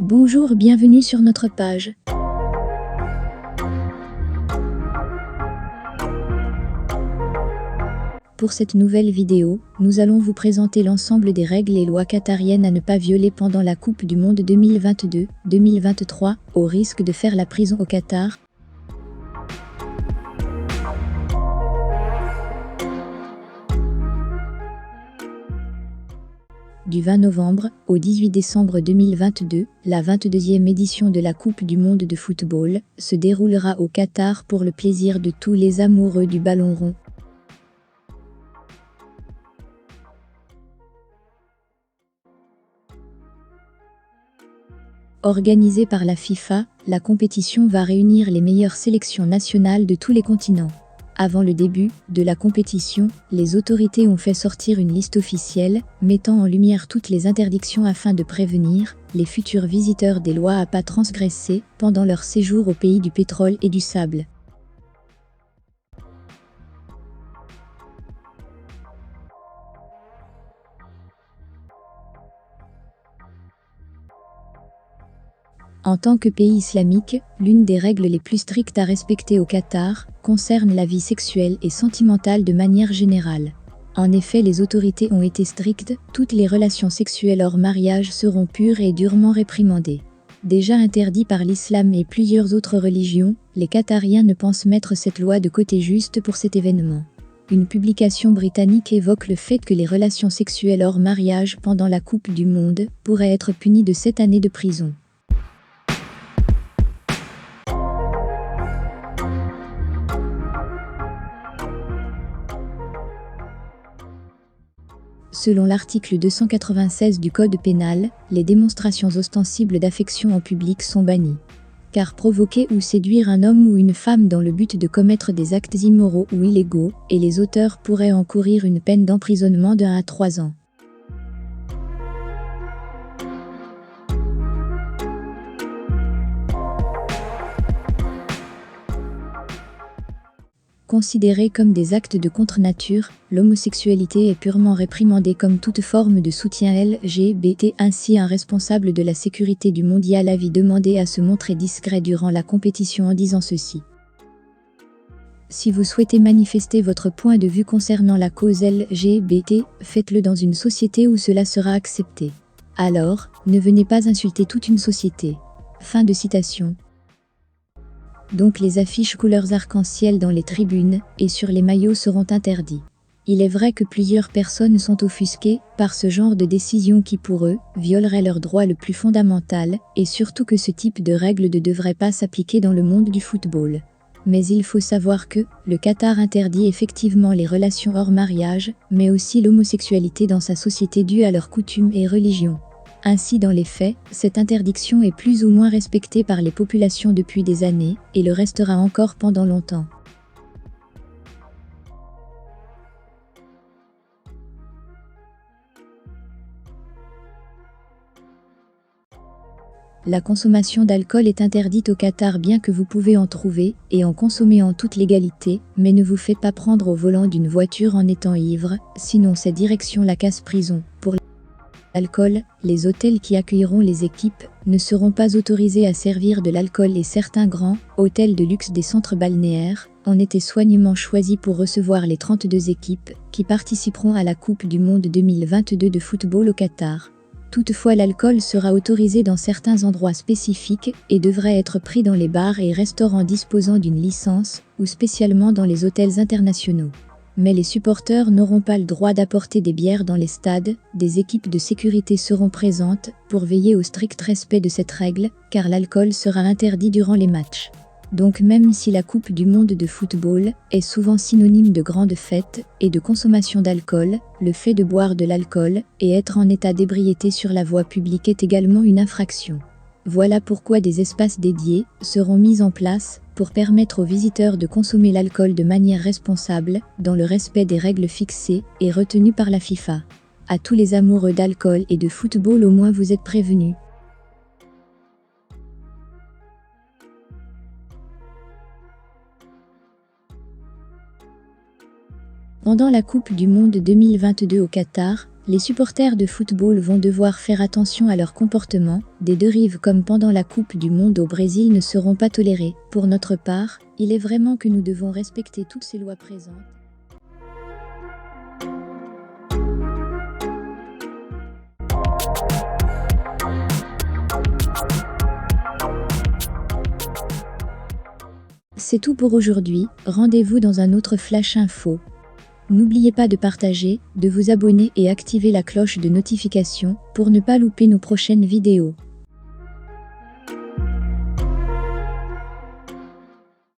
Bonjour, bienvenue sur notre page. Pour cette nouvelle vidéo, nous allons vous présenter l'ensemble des règles et lois qatariennes à ne pas violer pendant la Coupe du Monde 2022-2023, au risque de faire la prison au Qatar. Du 20 novembre au 18 décembre 2022, la 22e édition de la Coupe du Monde de football se déroulera au Qatar pour le plaisir de tous les amoureux du ballon rond. Organisée par la FIFA, la compétition va réunir les meilleures sélections nationales de tous les continents. Avant le début de la compétition, les autorités ont fait sortir une liste officielle, mettant en lumière toutes les interdictions afin de prévenir les futurs visiteurs des lois à pas transgresser pendant leur séjour au pays du pétrole et du sable. En tant que pays islamique, l'une des règles les plus strictes à respecter au Qatar concerne la vie sexuelle et sentimentale de manière générale. En effet, les autorités ont été strictes, toutes les relations sexuelles hors mariage seront pures et durement réprimandées. Déjà interdits par l'islam et plusieurs autres religions, les Qatariens ne pensent mettre cette loi de côté juste pour cet événement. Une publication britannique évoque le fait que les relations sexuelles hors mariage pendant la Coupe du Monde pourraient être punies de 7 années de prison. Selon l'article 296 du Code pénal, les démonstrations ostensibles d'affection en public sont bannies. Car provoquer ou séduire un homme ou une femme dans le but de commettre des actes immoraux ou illégaux, et les auteurs pourraient encourir une peine d'emprisonnement de 1 à 3 ans. Considérée comme des actes de contre-nature, l'homosexualité est purement réprimandée comme toute forme de soutien LGBT. Ainsi, un responsable de la sécurité du mondial avait demandé à se montrer discret durant la compétition en disant ceci. Si vous souhaitez manifester votre point de vue concernant la cause LGBT, faites-le dans une société où cela sera accepté. Alors, ne venez pas insulter toute une société. Fin de citation. Donc les affiches couleurs arc-en-ciel dans les tribunes et sur les maillots seront interdits. Il est vrai que plusieurs personnes sont offusquées par ce genre de décision qui pour eux violerait leur droit le plus fondamental et surtout que ce type de règles ne devrait pas s'appliquer dans le monde du football. Mais il faut savoir que le Qatar interdit effectivement les relations hors mariage, mais aussi l'homosexualité dans sa société due à leurs coutumes et religions. Ainsi, dans les faits, cette interdiction est plus ou moins respectée par les populations depuis des années, et le restera encore pendant longtemps. La consommation d'alcool est interdite au Qatar bien que vous pouvez en trouver et en consommer en toute légalité, mais ne vous faites pas prendre au volant d'une voiture en étant ivre, sinon c'est direction la casse-prison. Pour l'alcool, les hôtels qui accueilleront les équipes ne seront pas autorisés à servir de l'alcool et certains grands hôtels de luxe des centres balnéaires ont été soigneusement choisis pour recevoir les 32 équipes qui participeront à la Coupe du Monde 2022 de football au Qatar. Toutefois, l'alcool sera autorisé dans certains endroits spécifiques et devrait être pris dans les bars et restaurants disposant d'une licence ou spécialement dans les hôtels internationaux. Mais les supporters n'auront pas le droit d'apporter des bières dans les stades, des équipes de sécurité seront présentes pour veiller au strict respect de cette règle, car l'alcool sera interdit durant les matchs. Donc même si la Coupe du Monde de football est souvent synonyme de grandes fêtes et de consommation d'alcool, le fait de boire de l'alcool et être en état d'ébriété sur la voie publique est également une infraction. Voilà pourquoi des espaces dédiés seront mis en place pour permettre aux visiteurs de consommer l'alcool de manière responsable, dans le respect des règles fixées et retenues par la FIFA. À tous les amoureux d'alcool et de football, au moins vous êtes prévenus. Pendant la Coupe du Monde 2022 au Qatar, Les supporters de football vont devoir faire attention à leur comportement, des deux rives comme pendant la Coupe du Monde au Brésil ne seront pas tolérés. Pour notre part, il est vraiment que nous devons respecter toutes ces lois présentes. C'est tout pour aujourd'hui, rendez-vous dans un autre Flash Info. N'oubliez pas de partager, de vous abonner et activer la cloche de notification pour ne pas louper nos prochaines vidéos.